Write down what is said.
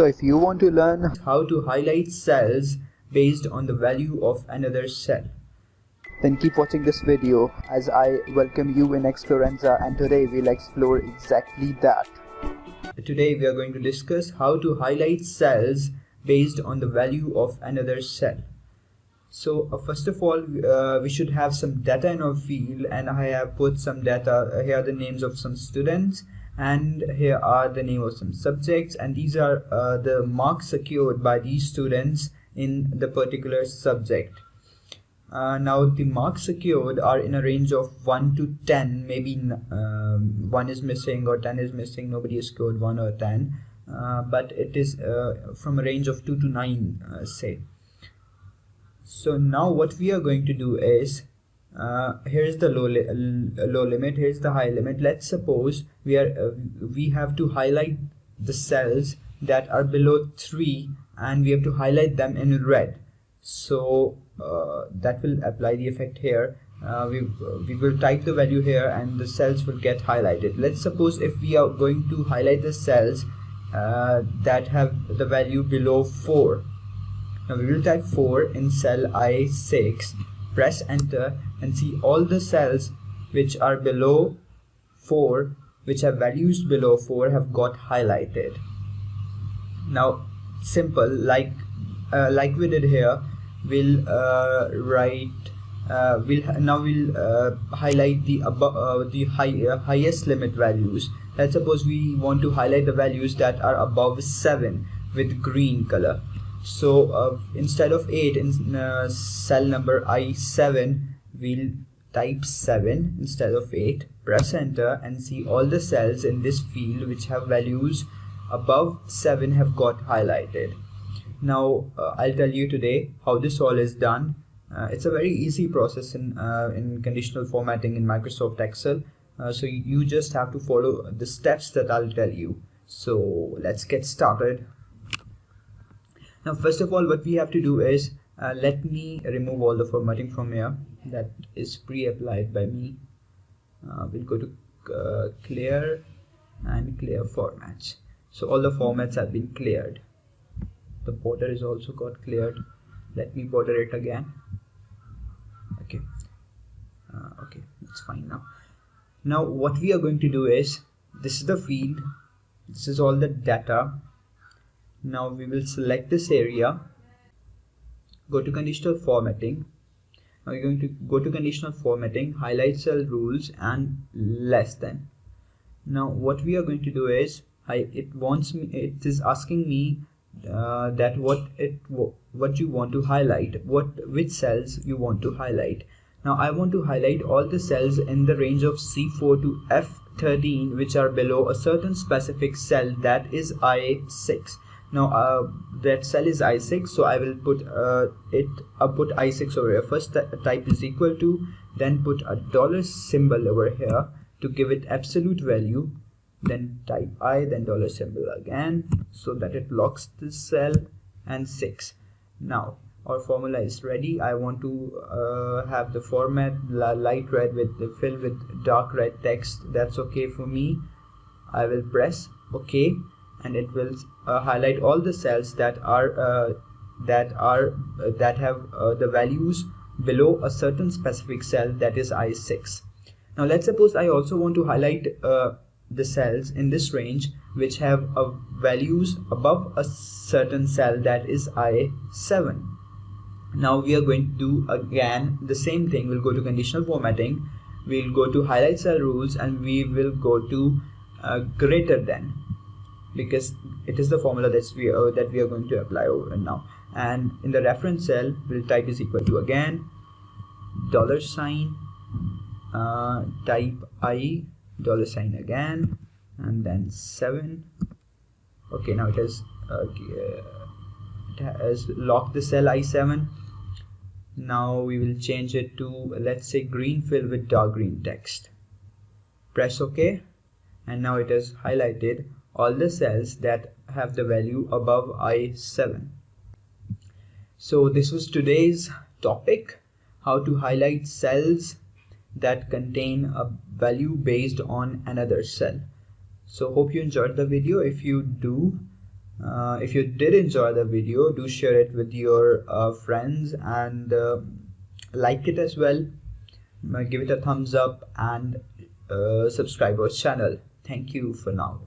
So if you want to learn how to highlight cells based on the value of another cell, then keep watching this video as I welcome you in Exploranza, and today we'll explore exactly that. Today we are going to discuss how to highlight cells based on the value of another cell. So first of all, we should have some data in our field, and I have put some data. Here are the names of some students, and here are the name of some subjects, and these are the marks secured by these students in the particular subject. Now the marks secured are in a range of 1 to 10. Maybe 1 is missing or 10 is missing. Nobody has scored 1 or 10, but it is from a range of 2 to 9, say. So now what we are going to do is, here's the low limit, here's the high limit. Let's suppose we have to highlight the cells that are below 3, and we have to highlight them in red. So that will apply the effect here. We will type the value here and the cells will get highlighted. Let's suppose if we are going to highlight the cells that have the value below 4. Now we will type 4 in cell I6, press enter, and see all the cells which are below 4, which have values below 4, have got highlighted. Now simple, like we did here, we'll highlight the above highest limit values. Let's suppose we want to highlight the values that are above 7 with green color. So instead of 8 in cell number I7, we'll type 7 instead of 8, press enter, and see all the cells in this field which have values above 7 have got highlighted. Now I'll tell you today how this all is done. It's a very easy process in conditional formatting in Microsoft Excel. So you just have to follow the steps that I'll tell you. So let's get started. Now first of all, what we have to do is, let me remove all the formatting from here that is pre-applied by me. We'll go to clear and clear formats. So all the formats have been cleared. The border is also got cleared. Let me border it again. Okay. Okay, that's fine now. Now what we are going to do is, this is the field, this is all the data. Now we will select this area, go to conditional formatting. Now we're going to go to conditional formatting, highlight cell rules, and less than. Now what we are going to do is, it is asking me that what you want to highlight, which cells you want to highlight. Now I want to highlight all the cells in the range of C4 to F13 which are below a certain specific cell, that is I6. Now that cell is I6, so I will put put I6 over here. First type is equal to, then put a dollar symbol over here to give it absolute value, then type I, then dollar symbol again, so that it locks this cell, and 6. Now our formula is ready. I want to have the format light red with the fill with dark red text. That's okay for me. I will press OK, and it will highlight all the cells that have the values below a certain specific cell, that is I6. Now let's suppose I also want to highlight the cells in this range which have values above a certain cell, that is I7. Now we are going to do again the same thing. We'll go to conditional formatting, we'll go to highlight cell rules, and we will go to greater than, because it is the formula that we are going to apply over now. And in the reference cell, we'll type is equal to again dollar sign, type I, dollar sign again, and then 7. Okay, now it has locked the cell I7. Now we will change it to, let's say, green fill with dark green text. Press OK, and now it has highlighted all the cells that have the value above I7. So this was today's topic, how to highlight cells that contain a value based on another cell. So hope you enjoyed the video. If you do, If you did enjoy the video, do share it with your friends, and like it as well. Give it a thumbs up, and subscribe our channel. Thank you for now.